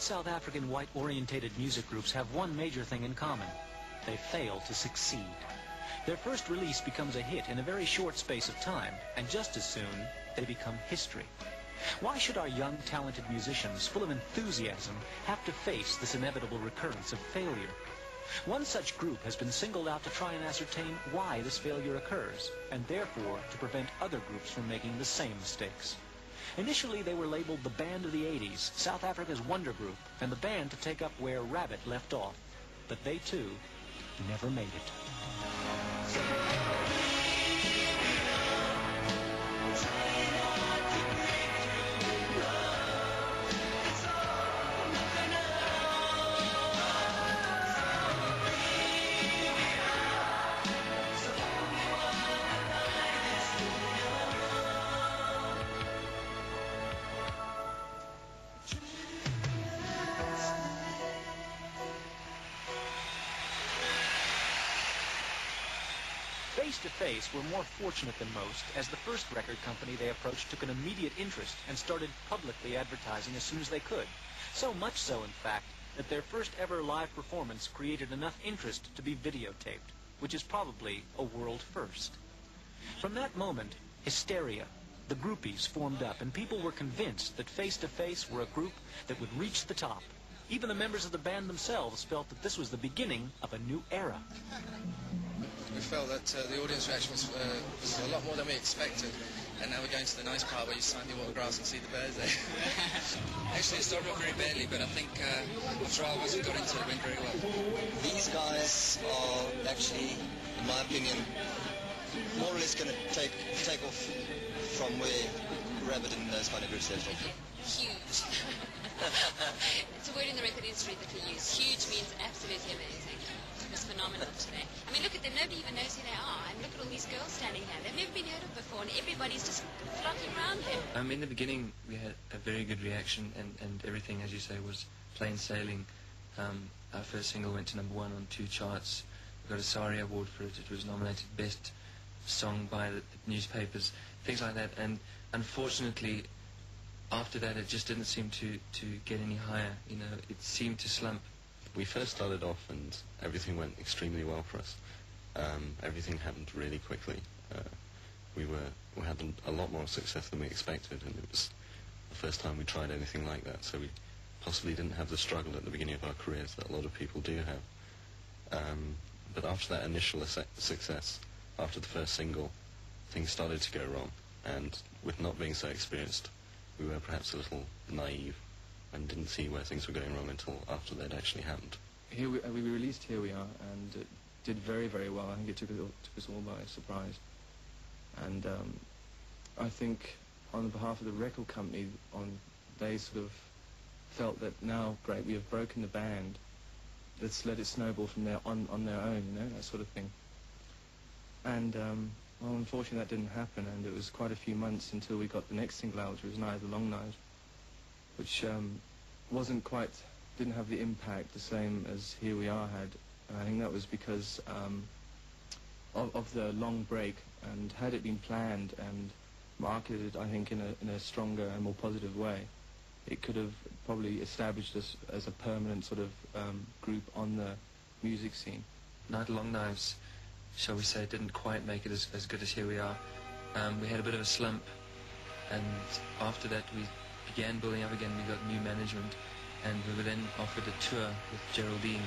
South African white-orientated music groups have one major thing in common. They fail to succeed. Their first release becomes a hit in a very short space of time, and just as soon, they become history. Why should our young, talented musicians, full of enthusiasm, have to face this inevitable recurrence of failure? One such group has been singled out to try and ascertain why this failure occurs, and therefore to prevent other groups from making the same mistakes. Initially, they were labeled the Band of the 80s, South Africa's wonder group, and the band to take up where Rabbit left off. But they, too, never made it. Face to Face were more fortunate than most, as the first record company they approached took an immediate interest and started publicly advertising as soon as they could. So much so, in fact, that their first ever live performance created enough interest to be videotaped, which is probably a world first. From that moment, hysteria, the groupies, formed up, and people were convinced that Face to Face were a group that would reach the top. Even the members of the band themselves felt that this was the beginning of a new era. We felt that the audience reaction was a lot more than we expected, and now we're going to the nice part where you sign the autographs and see the bears there. Actually, it started off very badly, but I think after a while, once we got into it, it went very well. These guys are actually, in my opinion, more or less going to take off from where Rabbit and those kind of groups left off. Huge. It's a word in the record industry that we use. Huge means absolutely amazing. It's phenomenal today. I mean, look at them. Nobody even knows who they are. And look at all these girls standing here. They've never been heard of before, and everybody's just flocking around them. In the beginning, we had a very good reaction, and everything, as you say, was plain sailing. Our first single went to #1 on 2 charts. We got a SARI award for it. It was nominated Best Song by the newspapers, things like that. And unfortunately, after that, it just didn't seem to get any higher. You know, it seemed to slump. We first started off and everything went extremely well for us. Everything happened really quickly. We had a lot more success than we expected, and it was the first time we tried anything like that, so we possibly didn't have the struggle at the beginning of our careers that a lot of people do have. But after that initial success, after the first single, things started to go wrong, and with not being so experienced, we were perhaps a little naive and didn't see where things were going wrong until after they'd actually happened. We released Here We Are, and it did very, very well. I think it took us all by surprise. And I think on behalf of the record company, they sort of felt that now, great, we have broken the band, let's let it snowball from there on their own, you know, that sort of thing. And well, unfortunately that didn't happen, and it was quite a few months until we got the next single out, which was Night of the Long Night, which didn't have the impact the same as Here We Are had. And I think that was because of the long break, and had it been planned and marketed, I think, in a stronger and more positive way, it could have probably established us as a permanent sort of group on the music scene. Night of the Long Knives, shall we say, didn't quite make it as good as Here We Are. We had a bit of a slump, and after that we began building up again. We got new management, and we were then offered a tour with Geraldine.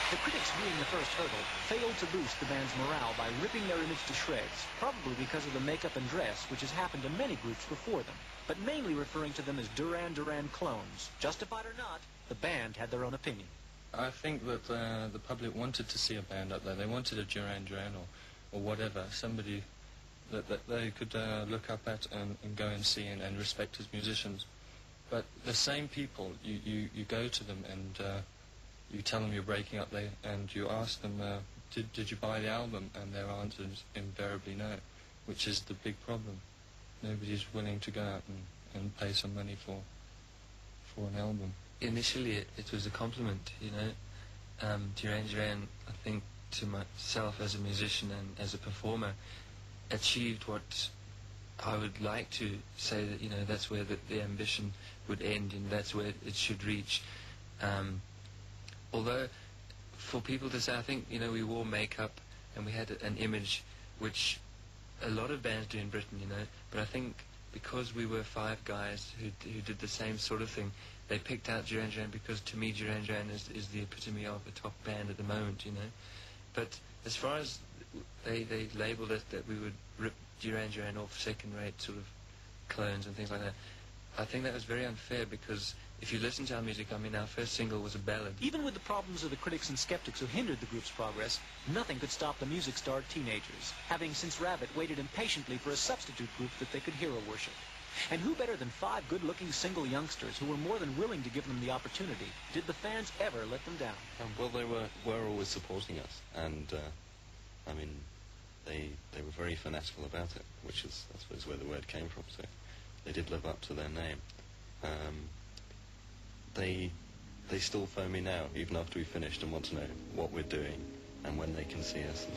The critics viewing the first hurdle failed to boost the band's morale by ripping their image to shreds, probably because of the makeup and dress, which has happened to many groups before them, but mainly referring to them as Duran Duran clones. Justified or not, the band had their own opinion. I think that the public wanted to see a band up there. They wanted a Duran Duran or whatever, somebody that they could look up at and go and see and respect as musicians. But the same people, you go to them and you tell them you're breaking up, and you ask them, did you buy the album? And their answer is invariably no, which is the big problem. Nobody's willing to go out and pay some money for an album. Initially, it was a compliment, you know. Duran Duran, I think, to myself as a musician and as a performer, achieved what I would like to say that, you know, that's where the ambition would end and that's where it should reach. Although, for people to say, I think, you know, we wore makeup and we had an image which a lot of bands do in Britain, you know, but I think because we were five guys who did the same sort of thing, they picked out Duran Duran because, to me, Duran Duran is the epitome of a top band at the moment, you know. But as far as they labelled it that we would rip Duran Duran off second-rate sort of clones and things like that, I think that was very unfair because if you listen to our music, I mean, our first single was a ballad. Even with the problems of the critics and skeptics who hindered the group's progress, nothing could stop the music-starved teenagers, having since Rabbit waited impatiently for a substitute group that they could hero worship. And who better than five good-looking single youngsters who were more than willing to give them the opportunity? Did the fans ever let them down? Well, they were always supporting us, and I mean, they were very fanatical about it, which is, I suppose, where the word came from. So they did live up to their name. They still phone me now, even after we finished, and want to know what we're doing and when they can see us.